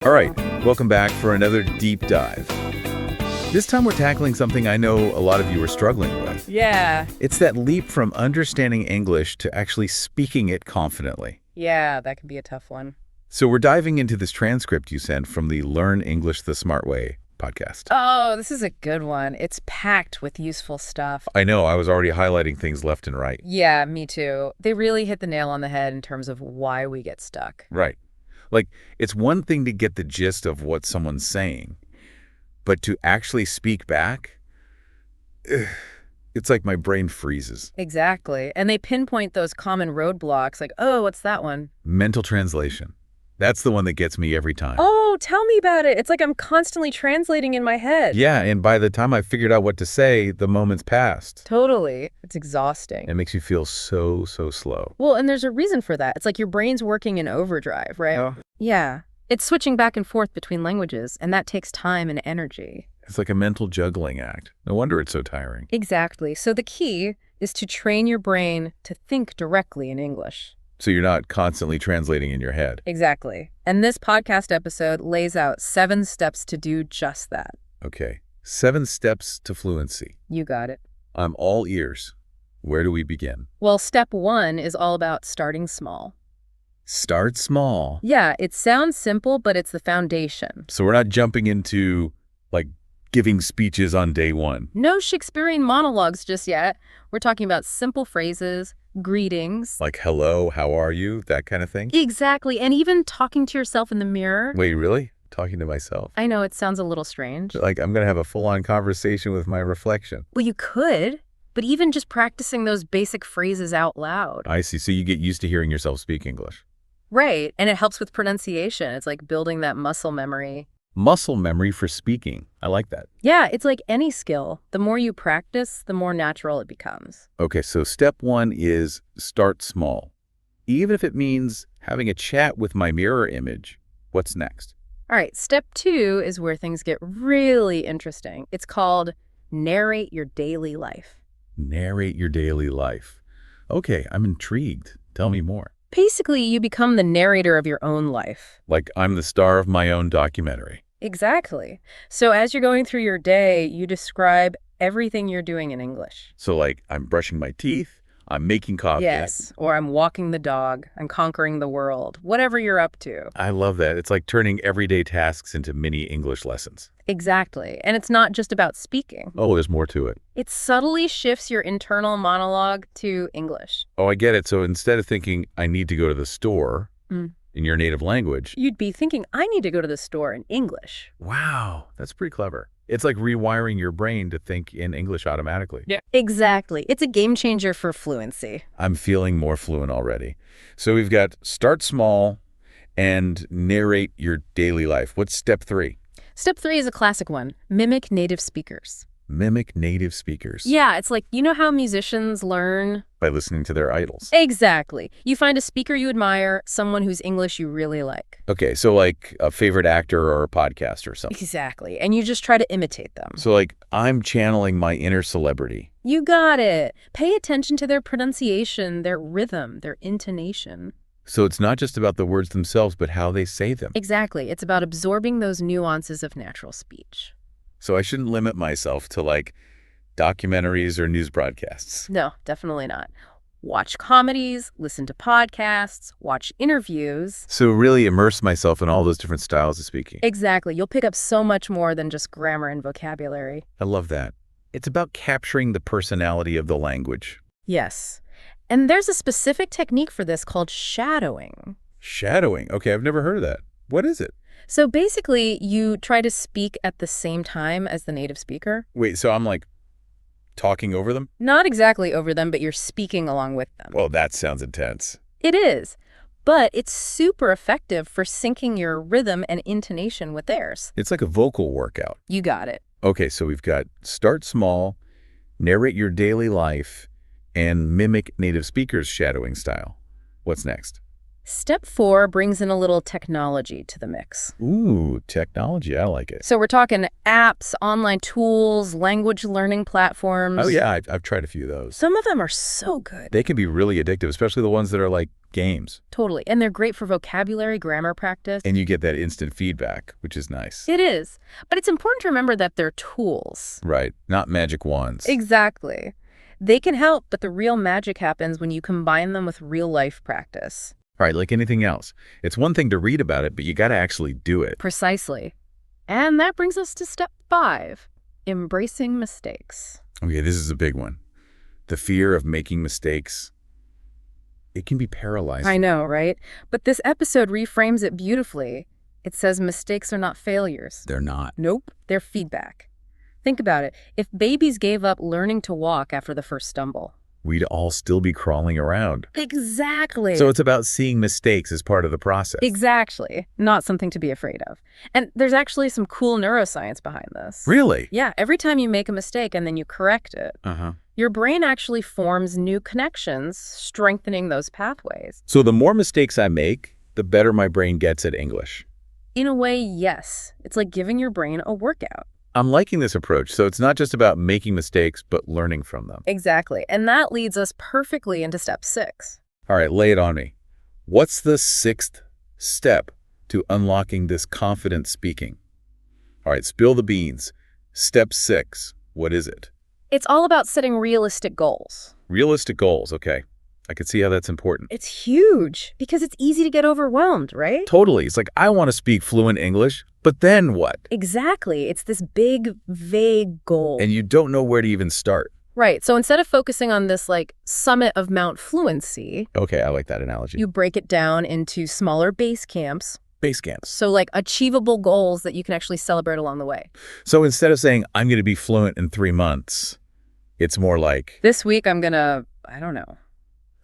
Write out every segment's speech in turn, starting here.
All right, welcome back for another deep dive. This time we're tackling something I know a lot of you are struggling with. Yeah. It's that leap from understanding English to actually speaking it confidently. Yeah, that could be a tough one. So we're diving into this transcript you sent from the Learn English the Smart Way podcast. Oh, this is a good one. It's packed with useful stuff. I know, I was already highlighting things left and right. Yeah, me too. They really hit the nail on the head in terms of why we get stuck. Right. Like, it's one thing to get the gist of what someone's saying, but to actually speak back, it's like my brain freezes. Exactly. And they pinpoint those common roadblocks like, oh, what's that one? Mental translation. That's the one that gets me every time. Oh, tell me about it. It's like I'm constantly translating in my head. Yeah, and by the time I figured out what to say, the moment's passed. Totally. It's exhausting. It makes you feel so slow. Well, and there's a reason for that. It's like your brain's working in overdrive, right? Oh. Yeah. It's switching back and forth between languages, and that takes time and energy. It's like a mental juggling act. No wonder it's so tiring. Exactly. So the key is to train your brain to think directly in English. So you're not constantly translating in your head. Exactly. And this podcast episode lays out 7 steps to do just that. Okay. 7 steps to fluency. You got it. I'm all ears. Where do we begin? Well, step 1 is all about starting small. Start small. Yeah, it sounds simple, but it's the foundation. So we're not jumping into, like, giving speeches on day one. No Shakespearean monologues just yet. We're talking about simple phrases, greetings. Like, hello, how are you? That kind of thing? Exactly. And even talking to yourself in the mirror. Wait, really? Talking to myself? I know it sounds a little strange. Like, I'm going to have a full-on conversation with my reflection. Well, you could, but even just practicing those basic phrases out loud. I see. So you get used to hearing yourself speak English. Right. And it helps with pronunciation. It's like building that muscle memory. Muscle memory for speaking. I like that. Yeah, it's like any skill. The more you practice, the more natural it becomes. Okay, so step 1 is start small. Even if it means having a chat with my mirror image, what's next? All right, step 2 is where things get really interesting. It's called narrate your daily life. Narrate your daily life. Okay, I'm intrigued. Tell me more. Basically, you become the narrator of your own life. Like I'm the star of my own documentary. Exactly. So as you're going through your day, you describe everything you're doing in English. So like I'm brushing my teeth, I'm making coffee. Yes, or I'm walking the dog, I'm conquering the world, whatever you're up to. I love that. It's like turning everyday tasks into mini English lessons. Exactly. And it's not just about speaking. Oh, there's more to it. It subtly shifts your internal monologue to English. Oh, I get it. So instead of thinking I need to go to the store in your native language, You'd be thinking, I need to go to the store in English. wow, that's pretty clever. It's like rewiring your brain to think in English automatically. Yeah. Exactly. It's a game changer for fluency. I'm feeling more fluent already. So we've got start small and narrate your daily life. What's step 3? Step 3 is a classic one. Mimic native speakers. Mimic native speakers. Yeah, it's like, you know how musicians learn? By listening to their idols. Exactly. You find a speaker you admire, someone whose English you really like. Okay, so like a favorite actor or a podcaster or something. Exactly. And you just try to imitate them. So like I'm channeling my inner celebrity. You got it. Pay attention to their pronunciation, their rhythm, their intonation. So it's not just about the words themselves, but how they say them. Exactly. It's about absorbing those nuances of natural speech. So I shouldn't limit myself to like documentaries or news broadcasts. No, definitely not. Watch comedies, listen to podcasts, watch interviews. So really immerse myself in all those different styles of speaking. Exactly. You'll pick up so much more than just grammar and vocabulary. I love that. It's about capturing the personality of the language. Yes. And there's a specific technique for this called shadowing. Shadowing. Okay, I've never heard of that. What is it? So basically, you try to speak at the same time as the native speaker. Wait, so I'm like talking over them? Not exactly over them, but you're speaking along with them. Well, that sounds intense. It is. But it's super effective for syncing your rhythm and intonation with theirs. It's like a vocal workout. You got it. Okay, so we've got start small, narrate your daily life, and mimic native speakers' shadowing style. What's next? Step 4 brings in a little technology to the mix. Ooh, technology. I like it. So we're talking apps, online tools, language learning platforms. Oh, yeah, I've tried a few of those. Some of them are so good. They can be really addictive, especially the ones that are like games. Totally. And they're great for vocabulary, grammar practice. And you get that instant feedback, which is nice. It is. But it's important to remember that they're tools. Right. Not magic wands. Exactly. They can help, but the real magic happens when you combine them with real-life practice. Right, like anything else. It's one thing to read about it, but you got to actually do it. Precisely. And that brings us to step 5, embracing mistakes. Okay, this is a big one. The fear of making mistakes, it can be paralyzing. I know, right? But this episode reframes it beautifully. It says mistakes are not failures. They're not. Nope, they're feedback. Think about it. If babies gave up learning to walk after the first stumble. We'd all still be crawling around. Exactly. So it's about seeing mistakes as part of the process. Exactly. Not something to be afraid of. And there's actually some cool neuroscience behind this. Really? Yeah, every time you make a mistake and then you correct it, your brain actually forms new connections, strengthening those pathways. So the more mistakes I make, the better my brain gets at English. In a way, yes. It's like giving your brain a workout. I'm liking this approach. So it's not just about making mistakes, but learning from them. Exactly. And that leads us perfectly into step 6. All right, lay it on me. What's the 6th step to unlocking this confident speaking? All right, spill the beans. Step 6, what is it? It's all about setting realistic goals. Realistic goals, okay. I can see how that's important. It's huge because it's easy to get overwhelmed, right? Totally. It's like, I want to speak fluent English, but then what? Exactly. It's this big, vague goal. And you don't know where to even start. Right. So instead of focusing on this summit of Mount Fluency, Okay, I like that analogy. you break it down into smaller base camps. Base camps. So achievable goals that you can actually celebrate along the way. So instead of saying, I'm going to be fluent in 3 months, it's more like, This week I'm going to, I don't know.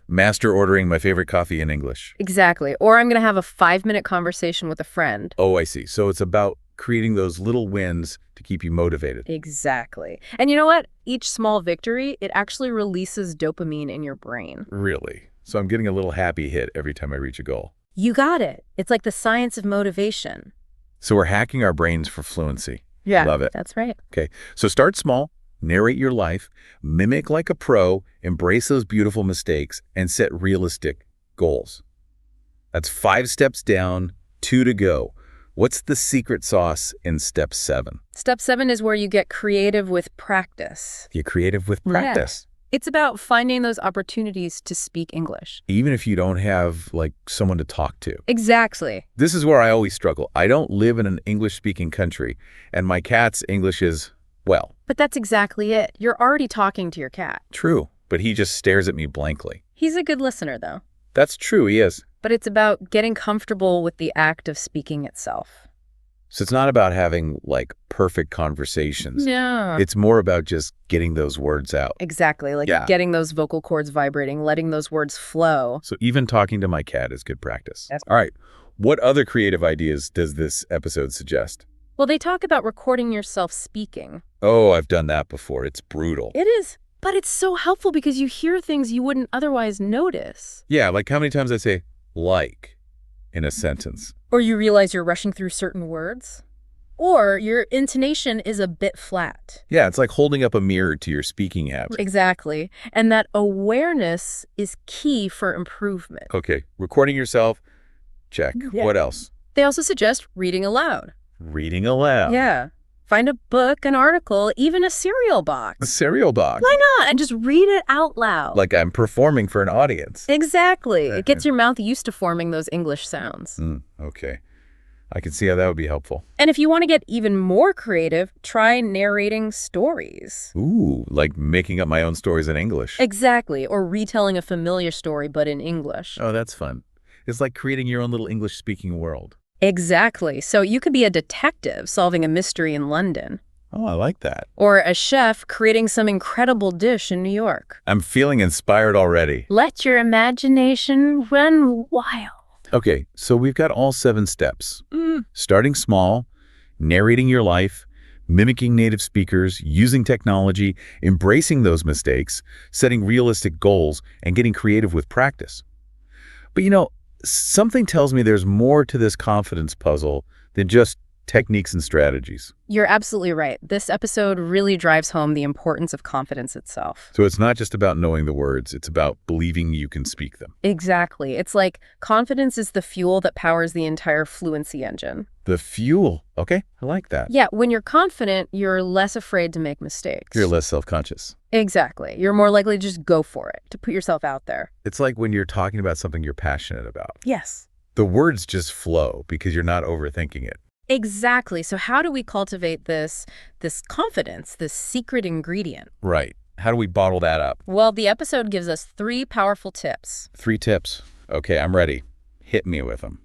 master ordering my favorite coffee in English. Exactly. Or I'm going to have a 5-minute conversation with a friend. Oh, I see. So it's about creating those little wins to keep you motivated. Exactly. And you know what? Each small victory, it actually releases dopamine in your brain. Really? So I'm getting a little happy hit every time I reach a goal. You got it. It's like the science of motivation. So we're hacking our brains for fluency. Yeah. Love it. That's right. Okay. So start small, narrate your life, mimic like a pro, embrace those beautiful mistakes, and set realistic goals. That's 5 steps down, 2 to go. What's the secret sauce in step 7? Step 7 is where you get creative with practice. Get creative with practice. It's about finding those opportunities to speak English. Even if you don't have someone to talk to. Exactly. This is where I always struggle. I don't live in an English-speaking country, and my cat's English is, well. But that's exactly it. You're already talking to your cat. True, but he just stares at me blankly. He's a good listener, though. That's true, he is. But it's about getting comfortable with the act of speaking itself. So it's not about having, perfect conversations. No. It's more about just getting those words out. Exactly. Getting those vocal cords vibrating, letting those words flow. So even talking to my cat is good practice. Yes. All right. What other creative ideas does this episode suggest? Well, they talk about recording yourself speaking. Oh, I've done that before. It's brutal. It is. But it's so helpful because you hear things you wouldn't otherwise notice. Yeah, how many times I say, in a sentence. Or you realize you're rushing through certain words. Or your intonation is a bit flat. Yeah, it's like holding up a mirror to your speaking habit. Exactly. And that awareness is key for improvement. Okay, recording yourself, check. Yeah. What else? They also suggest reading aloud. Reading aloud. Yeah. Find a book, an article, even a cereal box. A cereal box. Why not? And just read it out loud. Like I'm performing for an audience. Exactly. It gets your mouth used to forming those English sounds. Okay. I can see how that would be helpful. And if you want to get even more creative, try narrating stories. Ooh, like making up my own stories in English. Exactly. Or retelling a familiar story, but in English. Oh, that's fun. It's like creating your own little English-speaking world. Exactly. So you could be a detective solving a mystery in London. Oh, I like that. Or a chef creating some incredible dish in New York. I'm feeling inspired already. Let your imagination run wild. Okay, so we've got all 7 steps. Starting small, narrating your life, mimicking native speakers, using technology, embracing those mistakes, setting realistic goals, and getting creative with practice. But something tells me there's more to this confidence puzzle than just techniques and strategies. You're absolutely right. This episode really drives home the importance of confidence itself. So it's not just about knowing the words, it's about believing you can speak them. Exactly. It's like confidence is the fuel that powers the entire fluency engine. The fuel. Okay, I like that. Yeah, when you're confident, you're less afraid to make mistakes. You're less self-conscious. Exactly. You're more likely to just go for it, to put yourself out there. It's like when you're talking about something you're passionate about. Yes. The words just flow because you're not overthinking it. Exactly. So how do we cultivate this confidence, this secret ingredient? Right. How do we bottle that up? Well, the episode gives us 3 powerful tips. 3 tips. Okay, I'm ready. Hit me with them.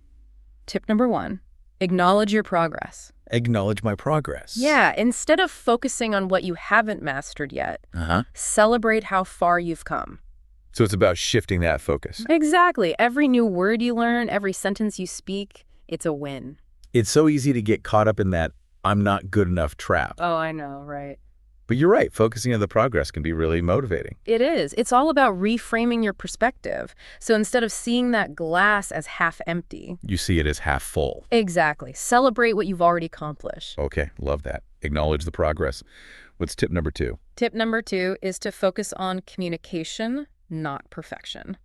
Tip number 1, acknowledge your progress. Acknowledge my progress. Yeah, instead of focusing on what you haven't mastered yet, celebrate how far you've come. So it's about shifting that focus. Exactly. Every new word you learn, every sentence you speak, it's a win. It's so easy to get caught up in that I'm not good enough trap. Oh, I know, right? But you're right, focusing on the progress can be really motivating. It is. It's all about reframing your perspective. So instead of seeing that glass as half empty, You see it as half full. exactly, celebrate what you've already accomplished. Okay, love that. Acknowledge the progress. What's tip number 2? Tip number 2 is to focus on communication, not perfection.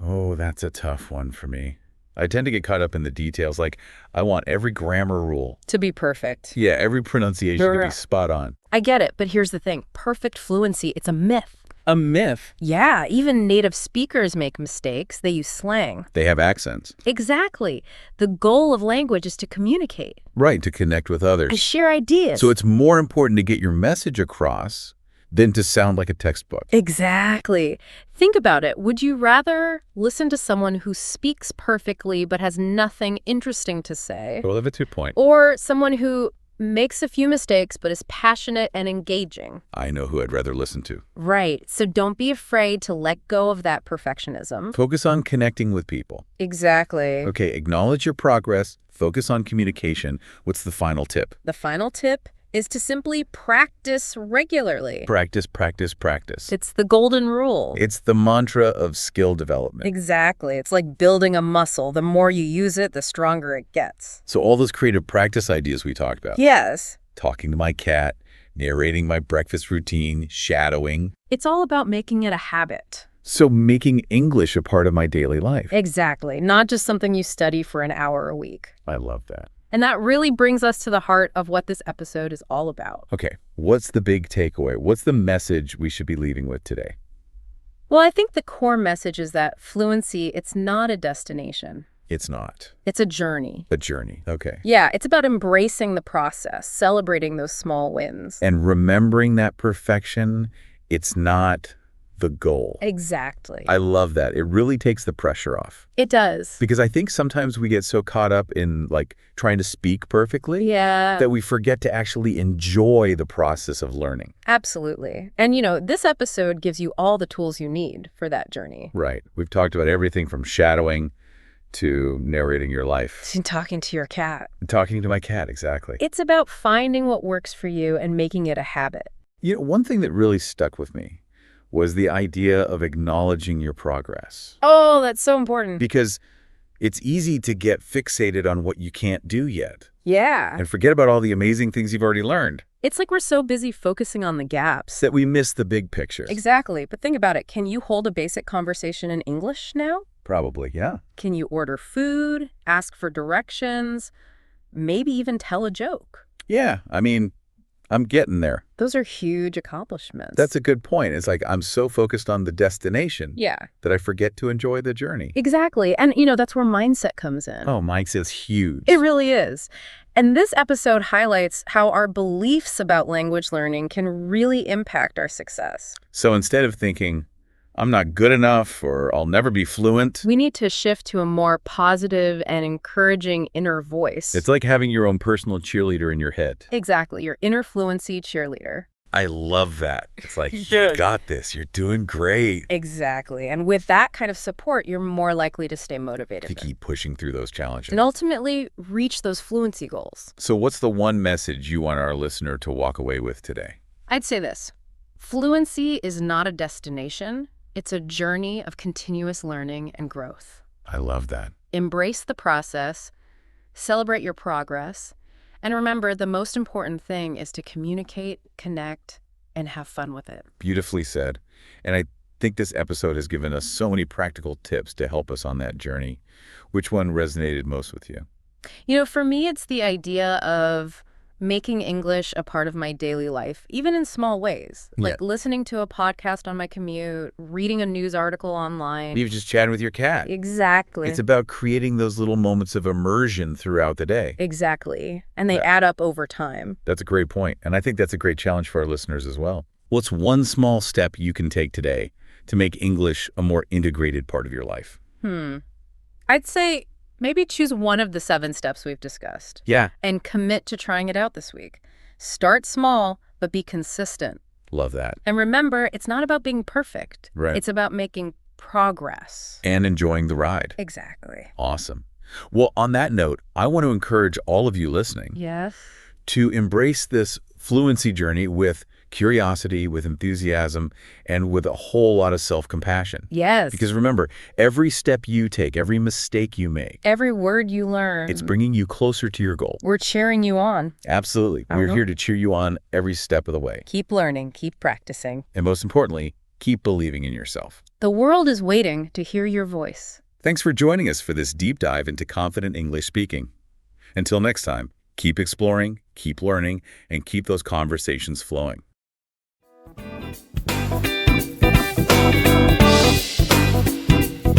Oh, that's a tough one for me. I tend to get caught up in the details, like I want every grammar rule. To be perfect. Yeah, every pronunciation to be spot on. I get it, but here's the thing. Perfect fluency, it's a myth. A myth. Yeah, even native speakers make mistakes. They use slang. They have accents. Exactly. The goal of language is to communicate, Right, to connect with to others. share ideas. So it's more important to get your message across than to sound like a textbook. Exactly. Think about it. Would you rather listen to someone who speaks perfectly but has nothing interesting to say, Well, that's a good point. or someone who makes a few mistakes but is passionate and engaging? I know who I'd rather listen to. Right. So don't be afraid to let go of that perfectionism. Focus on connecting with people. Exactly. Okay, acknowledge your progress. Focus on communication. What's the final tip? The final tip is to simply practice regularly. Practice, practice, practice. It's the golden rule. It's the mantra of skill development. Exactly. It's like building a muscle. The more you use it, the stronger it gets. So all those creative practice ideas we talked about. Yes. Talking to my cat, narrating my breakfast routine, shadowing. It's all about making it a habit. So making English a part of my daily life. Exactly. Not just something you study for an hour a week. I love that. And that really brings us to the heart of what this episode is all about. Okay, what's the big takeaway? What's the message we should be leaving with today? Well, I think the core message is that fluency, it's not a destination. It's not. It's a journey. A journey. Okay. Yeah, it's about embracing the process, celebrating those small wins. And remembering that perfection, it's not the goal. Exactly. I love that. It really takes the pressure off. It does. Because I think sometimes we get so caught up in like trying to speak perfectly Yeah, that we forget to actually enjoy the process of learning. absolutely. And you know, this episode gives you all the tools you need for that journey. Right. We've talked about everything from shadowing to narrating your life. To talking to your cat. Talking to my cat, exactly. It's about finding what works for you and making it a habit. You know, one thing that really stuck with me was the idea of acknowledging your progress. Oh, that's so important. Because it's easy to get fixated on what you can't do yet Yeah. and forget about all the amazing things you've already learned It's like we're so busy focusing on the gaps. that we miss the big picture. Exactly. But think about it. Can you hold a basic conversation in English now? Probably, yeah. Can you order food, ask for directions, maybe even tell a joke? Yeah, I mean, I'm getting there. Those are huge accomplishments. That's a good point. It's like I'm so focused on the destination Yeah, that I forget to enjoy the journey. exactly. And, you know, that's where mindset comes in. Oh, Mike's is huge. It really is. And this episode highlights how our beliefs about language learning can really impact our success. So instead of thinking, I'm not good enough or I'll never be fluent, We need to shift to a more positive and encouraging inner voice. it's like having your own personal cheerleader in your head. Exactly, your inner fluency cheerleader. I love that. It's like, you Yes. got this. You're doing great. Exactly. And with that kind of support, you're more likely to stay To motivated keep pushing through those challenges. and ultimately reach those fluency goals. So what's the one message you want our listener to walk away with today? I'd say this. Fluency is not a destination. It's a journey of continuous learning and growth. I love that. Embrace the process, celebrate your progress, And remember, the most important thing is to communicate, connect, and have fun with it. Beautifully said. And I think this episode has given us so many practical tips to help us on that journey. Which one resonated most with you? For me, it's the idea of making English a part of my daily life, even in small ways, like listening to a podcast on my commute, reading a news article online. Even just chatting with your cat. Exactly. It's about creating those little moments of immersion throughout the day. Exactly. And they add up over time. That's a great point. And I think that's a great challenge for our listeners as well. What's one small step you can take today to make English a more integrated part of your life? I'd say maybe choose one of the 7 steps we've discussed. Yeah. And commit to trying it out this week. Start small, but be consistent. Love that. And remember, it's not about being perfect. Right. It's about making progress. And enjoying the ride. Exactly. Awesome. Well, on that note, I want to encourage all of you listening to embrace this fluency journey with curiosity, with enthusiasm, and with a whole lot of self-compassion. Yes. Because remember, every step you take, every mistake you make, every word you learn, it's bringing you closer to your goal. We're cheering you on. Absolutely. We're here to cheer you on every step of the way. Keep learning, keep practicing. And most importantly, keep believing in yourself. The world is waiting to hear your voice. Thanks for joining us for this deep dive into confident English speaking. Until next time, keep exploring, keep learning, and keep those conversations flowing.